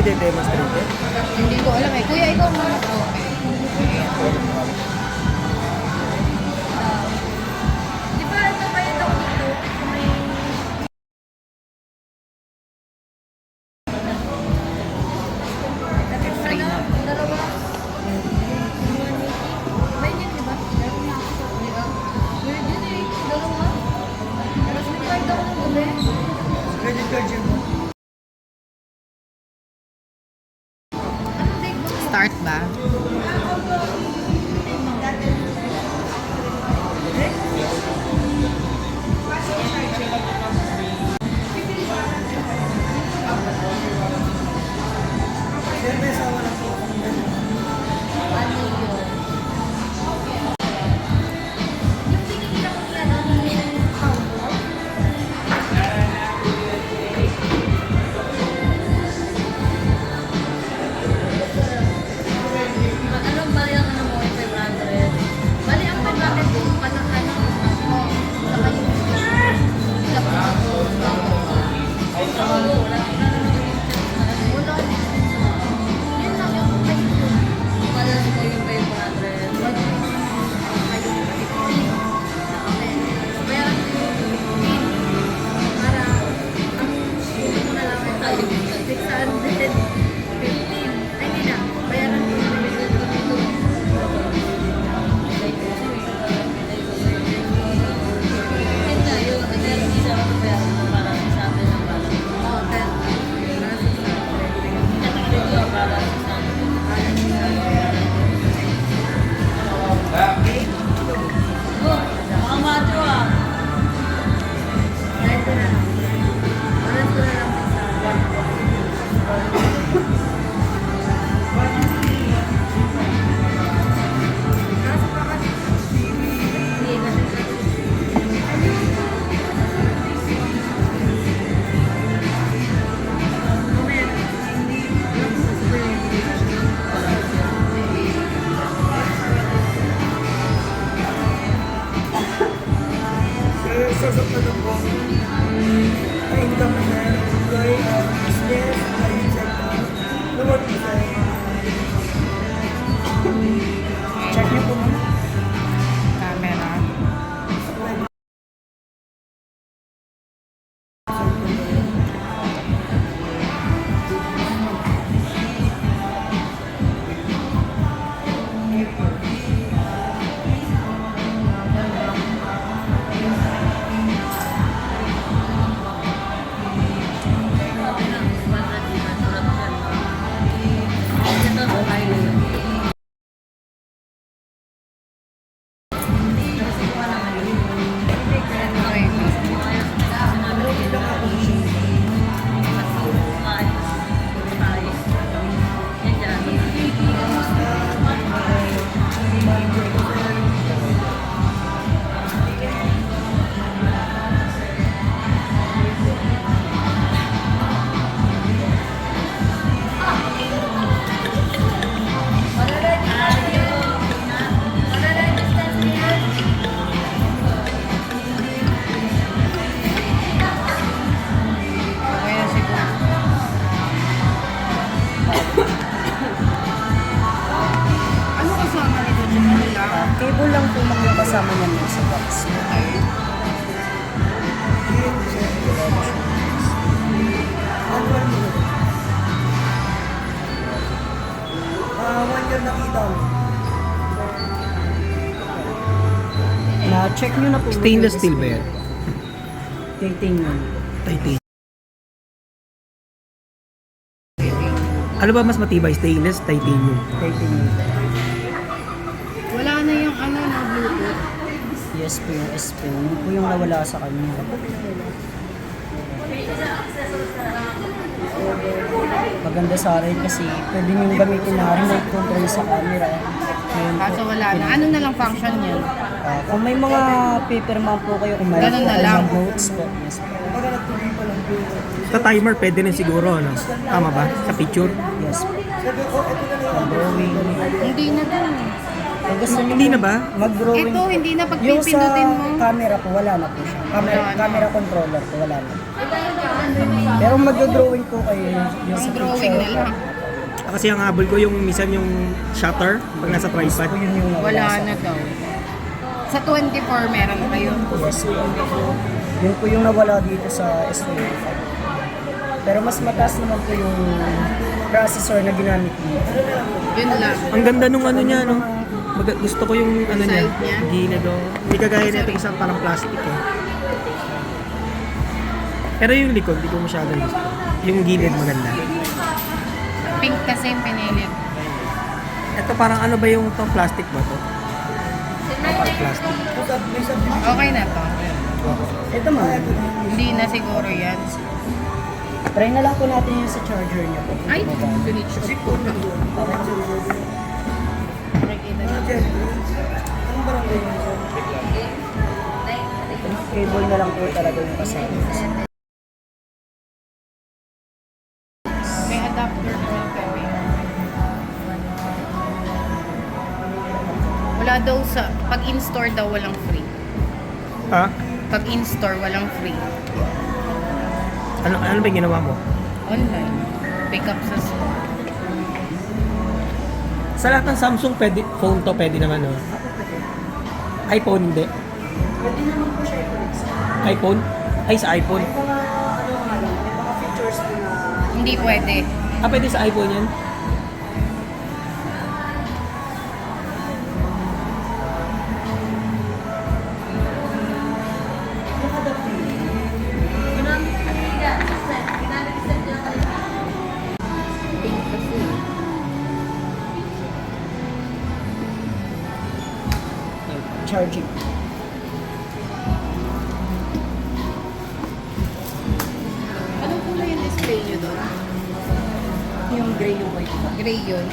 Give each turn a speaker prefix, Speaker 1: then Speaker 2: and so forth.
Speaker 1: tayo demonstrate?
Speaker 2: Hindi ko alam eh. Kuya, ikaw muna. Di ba ito ba yung tawag dito? May... Dalawa. May yun, di ba? Meron na ako. Meron yun eh. Dalawa. Tapos may card ako ng gabi.
Speaker 1: Credit card yun mo?
Speaker 2: Anong date mo?
Speaker 3: Start ba?
Speaker 1: Sir, may asawa na po.
Speaker 2: Ano yun? Yung tinigil ako niya, no? Yung counter. Ano bali ang ano mo, yung 500? Bali ang 500 ko, panahan ng mo. Saka yung laptop ko. Wala. Yun lang yung 500. Wala ko yung 500. Wala yung 15. Bayaran ko yung 15. Para ang sulit mo na lang ay tayo. 600. 15. Ay, hindi na. Bayaran ko yung 15.
Speaker 1: Sir, sasapan na po. Ay, income na sir. Employee, business, private sector. Lumot po sir. Check niyo po muna.
Speaker 3: Camera. Okay na siguro. Ano kasama nito? Ano lang?
Speaker 4: Cable lang po mga kasama niya sa box.
Speaker 1: Annual mo. 1 year nakita mo.
Speaker 4: Na-check nyo na po.
Speaker 1: Stainless steel ba yan?
Speaker 4: Titanium.
Speaker 1: Titanium. Ano ba mas matibay? Stainless, titanium.
Speaker 4: Titanium.
Speaker 3: Wala na yung ano na Bluetooth.
Speaker 4: Yes po yung S po. Yun po yung nawala sa kanya. Maganda sa akin kasi pwede nyo gamitin na remote control sa camera. Ngayon po,
Speaker 3: Kaso wala na. Ano na lang function niyan?
Speaker 4: kung may mga paperman po kayo, kung mayroon
Speaker 3: Ganun
Speaker 4: po
Speaker 3: na
Speaker 4: kayo
Speaker 3: lang.
Speaker 4: ng notes po. Yes po.
Speaker 1: Sa timer, pwede rin siguro, ano? Tama ba? Sa picture?
Speaker 4: Yes po. Ang drawing.
Speaker 3: Hindi na din.
Speaker 4: Kung gusto niyo
Speaker 5: Hindi na ba?
Speaker 4: mag-drawing
Speaker 3: Ito,
Speaker 4: po.
Speaker 3: hindi na pag
Speaker 4: Yung sa
Speaker 3: pipindutin mo.
Speaker 4: camera po, wala na po siya. Camera,
Speaker 3: Wala na.
Speaker 4: camera controller po, wala na. Pero mag-drawing po kayo yung
Speaker 3: Ang
Speaker 4: sa
Speaker 3: drawing
Speaker 4: picture.
Speaker 3: na lang.
Speaker 5: Kasi ang habol ko yung minsan yung shutter pag nasa tripod.
Speaker 4: Po yun yung
Speaker 3: Wala
Speaker 4: sa-
Speaker 3: na daw. Sa 24 meron kayo.
Speaker 4: Yes po. Yun po yung nawala dito sa S25. Pero mas mataas naman po yung processor na ginamit dito.
Speaker 3: Yun lang.
Speaker 5: Ang ganda nung ano niya, no? Gusto ko yung ano niya,
Speaker 3: Side niya?
Speaker 5: gilid o. Hindi kagaya nito isang parang plastic eh. Pero yung likod, hindi ko masyado gusto. Yung gilid maganda.
Speaker 3: Pink kasi yung pinili.
Speaker 5: Ito parang ano ba yung to plastic ba to? Parang plastic.
Speaker 1: May subject.
Speaker 3: Okay na to.
Speaker 4: Ito ma'am.
Speaker 3: Hindi na siguro yan.
Speaker 4: Try na lang po natin yung sa charger niya po.
Speaker 3: Ay,
Speaker 4: Maganda.
Speaker 3: pinitsyo ko. Nakikita na.
Speaker 1: Anong barangay yun?
Speaker 4: Cable na lang po talaga yung kasama.
Speaker 3: May adapter naman kami. Wala daw sa, pag in-store daw walang free.
Speaker 5: Ha?
Speaker 3: Pag in-store walang free.
Speaker 5: Ano ba yung ginawa mo?
Speaker 3: Online. Pick up sa store.
Speaker 5: Sa lahat ng Samsung pwede, phone to pwede naman, no? iPhone hindi.
Speaker 4: Pwede naman po siya i-connect sa
Speaker 5: iPhone? Ay, sa iPhone.
Speaker 4: mga ano nga lang, may mga features po na
Speaker 3: Hindi pwede.
Speaker 5: Ah, pwede sa iPhone yan?
Speaker 3: Pink kasi.
Speaker 4: charging.
Speaker 3: Anong kulay yung display nyo doon?
Speaker 4: Yung gray yung white na.
Speaker 3: Gray yun.